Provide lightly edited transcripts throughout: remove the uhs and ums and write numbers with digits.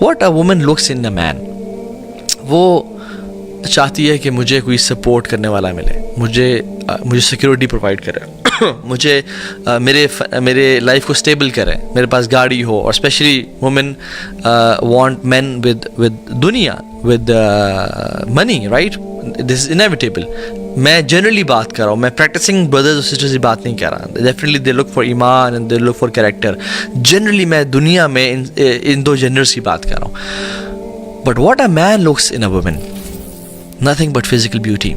What a woman looks in a man. وہ چاہتی ہے کہ مجھے کوئی سپورٹ کرنے والا ملے, مجھے سیکیورٹی پرووائڈ کرے, مجھے میرے لائف کو اسٹیبل کرے, میرے پاس گاڑی ہو. اور especially woman want man with دنیا, with money, right. This is inevitable. میں جنرلی بات کر رہا ہوں, میں پریکٹسنگ بردرز اور سسٹرز کی بات نہیں کر رہا. Definitely they look for iman and they look for character. Generally میں دنیا میں ان دو جنرس کی بات کر رہا ہوں. But what a man looks in a woman, nothing but physical beauty.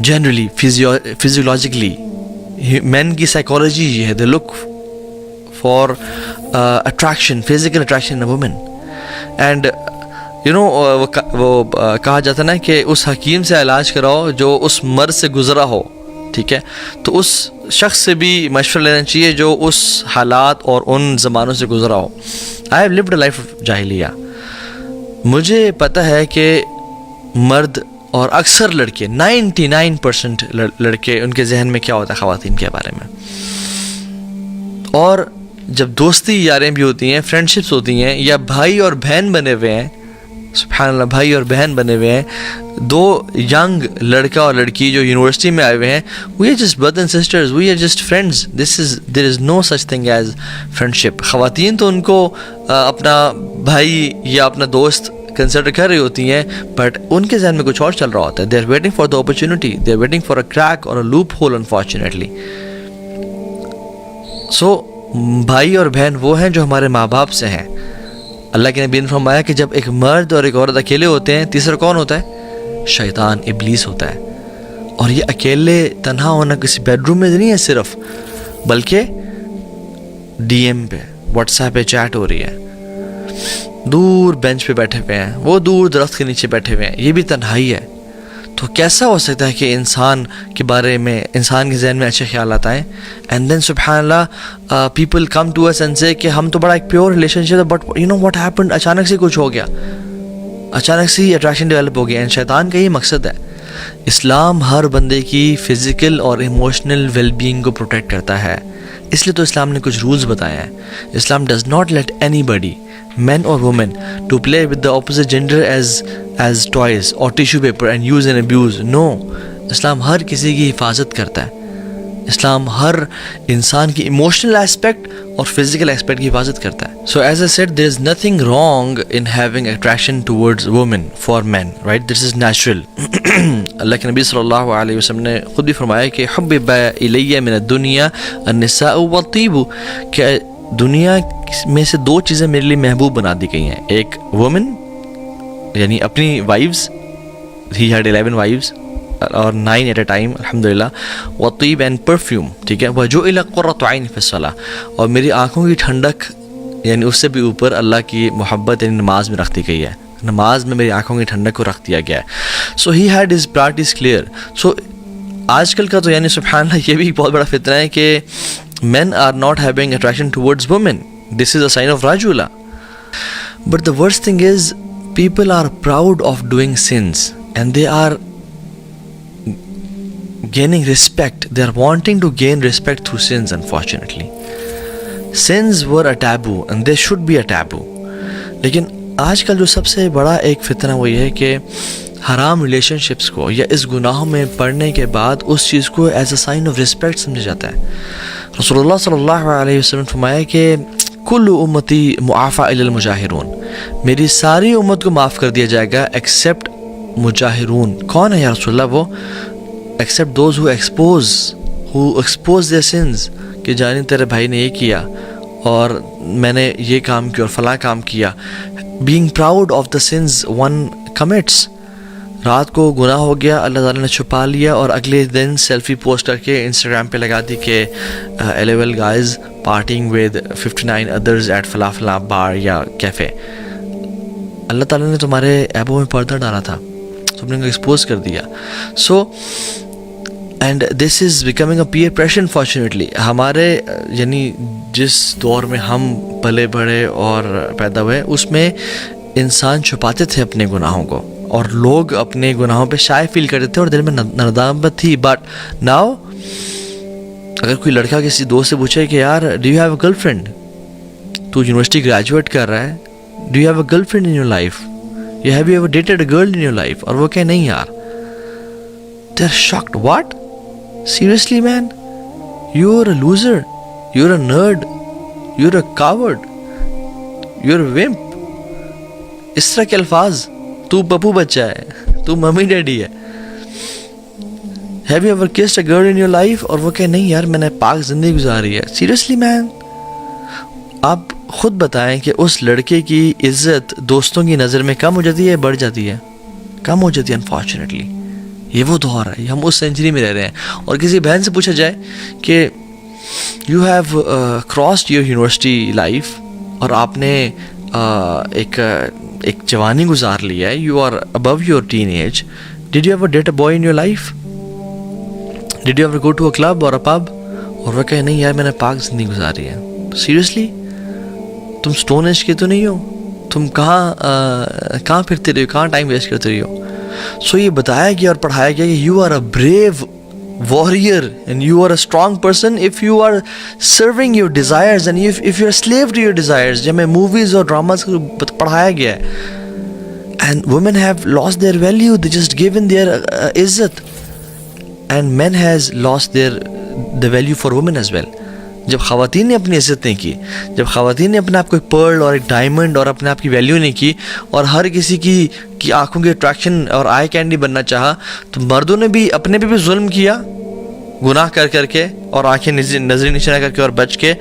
Generally, physiologically, men کی psychology یہ ہے, they look for attraction, physical attraction in a woman. And you know, وہ کہا جاتا ہے نا کہ اس حکیم سے علاج کراؤ جو اس مرض سے گزرا ہو, ٹھیک ہے, تو اس شخص سے بھی مشورہ لینا چاہیے جو اس حالات اور ان زمانوں سے گزرا ہو. I have lived a life of جاہلیہ. مجھے پتہ ہے کہ مرد اور اکثر لڑکے 99% لڑکے ان کے ذہن میں کیا ہوتا ہے خواتین کے بارے میں. اور جب دوستی یاریں بھی ہوتی ہیں, فرینڈشپس ہوتی ہیں, یا بھائی اور بہن بنے ہوئے ہیں, سبحان اللہ, بھائی اور بہن بنے ہوئے ہیں, دو ینگ لڑکا اور لڑکی جو یونیورسٹی میں آئے ہوئے ہیں, we are just brother and sisters, we are just friends. There is no such thing as friendship. خواتین تو ان کو اپنا بھائی یا اپنا دوست کنسیڈر کر رہی ہوتی ہیں, بٹ ان کے ذہن میں کچھ اور چل رہا ہوتا ہے. They are waiting for the opportunity, they are waiting for a crack or a loophole, unfortunately. So بھائی اور بہن وہ ہیں جو ہمارے ماں باپ سے ہیں. اللہ کے نبی نے فرمایا کہ جب ایک مرد اور ایک عورت اکیلے ہوتے ہیں, تیسرا کون ہوتا ہے؟ شیطان, ابلیس ہوتا ہے. اور یہ اکیلے تنہا ہونا کسی بیڈ روم میں نہیں ہے صرف, بلکہ ڈی ایم پہ, واٹس ایپ پہ چیٹ ہو رہی ہے, دور بینچ پہ بیٹھے ہوئے ہیں, وہ دور درخت کے نیچے بیٹھے ہوئے ہیں, یہ بھی تنہائی ہے. تو کیسا ہو سکتا ہے کہ انسان کے بارے میں, انسان کے ذہن میں اچھے خیالات آئیں, اینڈ دین سبحان اللہ people come to us and سے کہ ہم تو بڑا ایک پیور ریلیشن شپ ہے, but you know what happened, اچانک سے کچھ ہو گیا, اچانک سے ہی اٹریکشن ڈیولپ ہو گیا. اینڈ شیطان کا یہ مقصد ہے. اسلام ہر بندے کی فزیکل اور ایموشنل ویل بینگ کو پروٹیکٹ کرتا ہے, اس لیے تو اسلام نے کچھ رولز بتائے ہیں. Islam does not let anybody, men or women, to play with the opposite gender as toys or tissue paper and use and abuse. No, اسلام ہر کسی کی حفاظت کرتا ہے. اسلام ہر انسان کی ایموشنل اسپیکٹ اور فزیکل اسپیکٹ کی حفاظت کرتا ہے. So as I said, there is nothing wrong in having attraction towards women for men, right? This is natural. اللہ کے نبی صلی اللہ علیہ وسلم نے خود بھی فرمایا کہ حبب الی من الدنیا النساء والطیب, کہ دنیا میں سے دو چیزیں میرے لیے محبوب بنا دی گئی ہیں. ایک وومن یعنی اپنی وائفز, ہی ہیڈ 11 وائفز اور 9 ایٹ اے ٹائم الحمدللہ, وطیب اینڈ پرفیوم, ٹھیک ہے, وجعل قرۃ عین فی الصلاۃ, اور میری آنکھوں کی ٹھنڈک یعنی اس سے بھی اوپر اللہ کی محبت یعنی نماز میں رکھ دی گئی ہے, نماز میں میری آنکھوں کی ٹھنڈک کو رکھ دیا گیا ہے. So he had his priorities clear. So آج کل کا تو یعنی سبحان اللہ یہ بھی بہت بڑا فتنہ ہے کہ men are not having attraction towards women. This is a sign of rajula. But the worst thing is people are proud of doing sins and they are gaining respect. They are wanting to gain respect through sins, unfortunately. Sins were a taboo and they should be a taboo. لیکن آج کل جو سب سے بڑا ایک فتنہ وہ یہ ہے کہ حرام ریلیشن شپس کو یا اس گناہوں میں پڑنے کے بعد اس چیز کو as a sign of respect سمجھا جاتا ہے. رسول اللہ صلی اللہ علیہ وسلم نے فرمایا کہ کل امتی معافی الا المجاہرون, میری ساری امت کو معاف کر دیا جائے گا ایکسیپٹ مجاہرون. کون ہے یا رسول اللہ؟ وہ accept those who expose their sins, کہ جانی تیرے بھائی نے یہ کیا اور میں نے یہ کام کیا اور فلاں کام کیا. being proud of the sins one commits. رات کو گناہ ہو گیا, اللہ تعالیٰ نے چھپا لیا اور اگلے دن سیلفی پوسٹ کر کے انسٹاگرام پہ لگا دی کہ LOL guys partying with 59 others at فلاں فلاں بار یا کیفے. اللہ تعالیٰ نے تمہارے ایبوں میں پردہ ڈالا تھا, تم نے ایکسپوز کر دیا. So and this is becoming a peer pressure unfortunately. ہمارے یعنی جس دور میں ہم پلے بڑھے اور پیدا ہوئے اس میں انسان چھپاتے تھے اپنے گناہوں کو اور لوگ اپنے گناہوں پہ شائع فیل کرتے تھے اور دل میں ندامت تھی. بٹ ناؤ اگر کوئی لڑکا کسی دوست سے پوچھے کہ یار do you have a girl friend, تو یونیورسٹی گریجویٹ کر رہا ہے, Do you have a girlfriend in your life? Have you ever dated a girl in your life? اور وہ کہ نہیں یار. They're shocked. What? Seriously man? You're a loser. You're a nerd. You're a coward. You're a wimp. اس طرح کے الفاظ. تو پپو بچہ ہے, تو ممی ڈیڈی ہے. Have you ever kissed a girl in your life? اور وہ کہ نہیں یار میں نے پاک زندگی گزاری ہے. Seriously man? آپ خود بتائیں کہ اس لڑکے کی عزت دوستوں کی نظر میں کم ہو جاتی ہے, بڑھ جاتی ہے؟ کم ہو جاتی ہے انفارچونیٹلی. یہ وہ دور ہے, ہم اس سینچری میں رہ رہے ہیں. اور کسی بہن سے پوچھا جائے کہ you have crossed your university life, اور آپ نے ایک جوانی گزار لیا ہے, you are above your teenage, did you ever date a boy in your life? Did you ever go to a club or a pub? اور وہ کہے نہیں یار میں نے پاک زندگی گزاری ہے. سیریسلی تم اسٹون ایج کے تو نہیں ہو؟ تم کہاں پھرتے رہے ہو, کہاں ٹائم ویسٹ کرتے رہے ہو؟ سو یہ بتایا گیا اور پڑھایا گیا کہ you are a brave warrior and you are a strong person if you are serving your desires and if you are slave to your desires. جب میں موویز اور ڈراماز کو پڑھایا گیا ہے. And women have lost their value, they just given their عزت, and men has lost the value for women as well. جب خواتین نے اپنی عزت نہیں کی, جب خواتین نے اپنے آپ کو ایک پرل اور ایک ڈائمنڈ اور اپنے آپ کی ویلیو نہیں کی, اور ہر کسی کی آنکھوں کی اٹریکشن اور آئی کینڈی بننا چاہا, تو مردوں نے بھی اپنے پہ بھی ظلم کیا گناہ کر کے, اور آنکھیں نظری نشانہ کر کے اور بچ کے.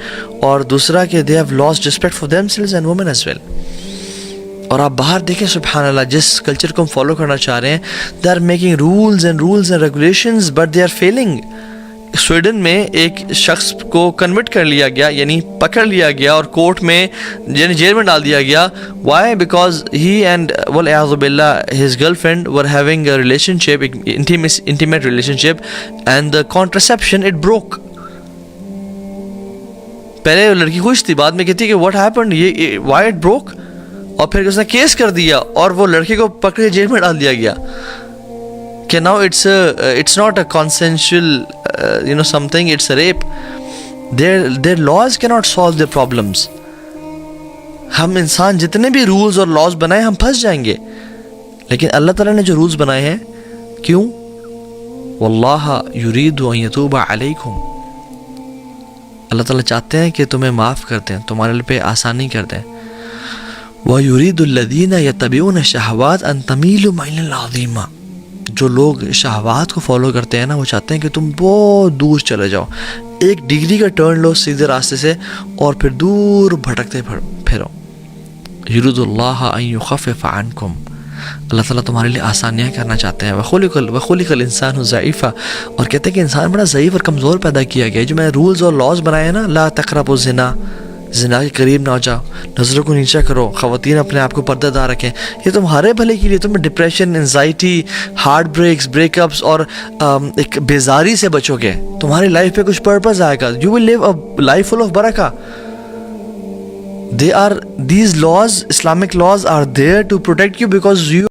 اور دوسرا کہ they have lost respect for themselves and women as well. اور آپ باہر دیکھیں سبحان اللہ, جس کلچر کو ہم فالو کرنا چاہ رہے ہیں, they are making rules and regulations but they are failing. Sweden میں ایک شخص کو کنورٹ کر لیا گیا, یعنی پکڑ لیا گیا اور کورٹ میں یعنی جیل میں ڈال دیا گیا. وائی؟ بیکاز ہی اینڈ والعیاذ باللہ his girlfriend were having a relationship, ایک intimate relationship, and the contraception it broke. پہلے لڑکی خوش تھی, بعد میں کہتی کہ واٹ ہیپنڈ, یہ وائی اٹ بروک, اور پھر اس نے کیس کر دیا اور وہ لڑکے کو پکڑ کے جیل میں ڈال دیا گیا کہ now it's not a consensual something, it's a rape. Their laws cannot solve their problems. ہم انسان جتنے بھی رولز اور لاز بنائیں ہم پھنس جائیں گے, لیکن اللہ تعالیٰ نے جو رولز بنائے ہیں, کیوں؟ واللہ یرید ان یتوب علیکم, اللہ تعالیٰ چاہتے ہیں کہ تمہیں معاف کر دیں, تمہارے پہ آسانی کر دیں. وَيُرِيدُ الَّذِينَ يَتَّبِعُونَ الشَّهَوَاتِ أَن تَمِيلُوا مَيْلًا عَظِيمًا. جو لوگ شہوات کو فالو کرتے ہیں نا, وہ چاہتے ہیں کہ تم بہت دور چلے جاؤ, 1 ڈگری کا ٹرن لو سیدھے راستے سے, اور پھر دور بھٹکتے پھرو. یرید اللہ ان یخفف عنکم, اللہ تعالیٰ تمہارے لیے آسانیاں کرنا چاہتے ہیں. وخلق الانسان ضعیفا, اور کہتے ہیں کہ انسان بڑا ضعیف اور کمزور پیدا کیا گیا. جو میں رولز اور لاز بنائے ہیں نا, لا تقربوا الزنا, زنا کے قریب نہ ہو جاؤ, نظروں کو نیچا کرو, خواتین اپنے آپ کو پردہ دار رکھیں, یہ تمہارے بھلے کے لیے. تمہیں depression, anxiety, heart breaks, breakups اور ایک بیزاری سے بچو گے. تمہاری لائف پہ کچھ پرپز آئے گا. You will live a life full of برکہ. These laws, Islamic laws are there to protect you because you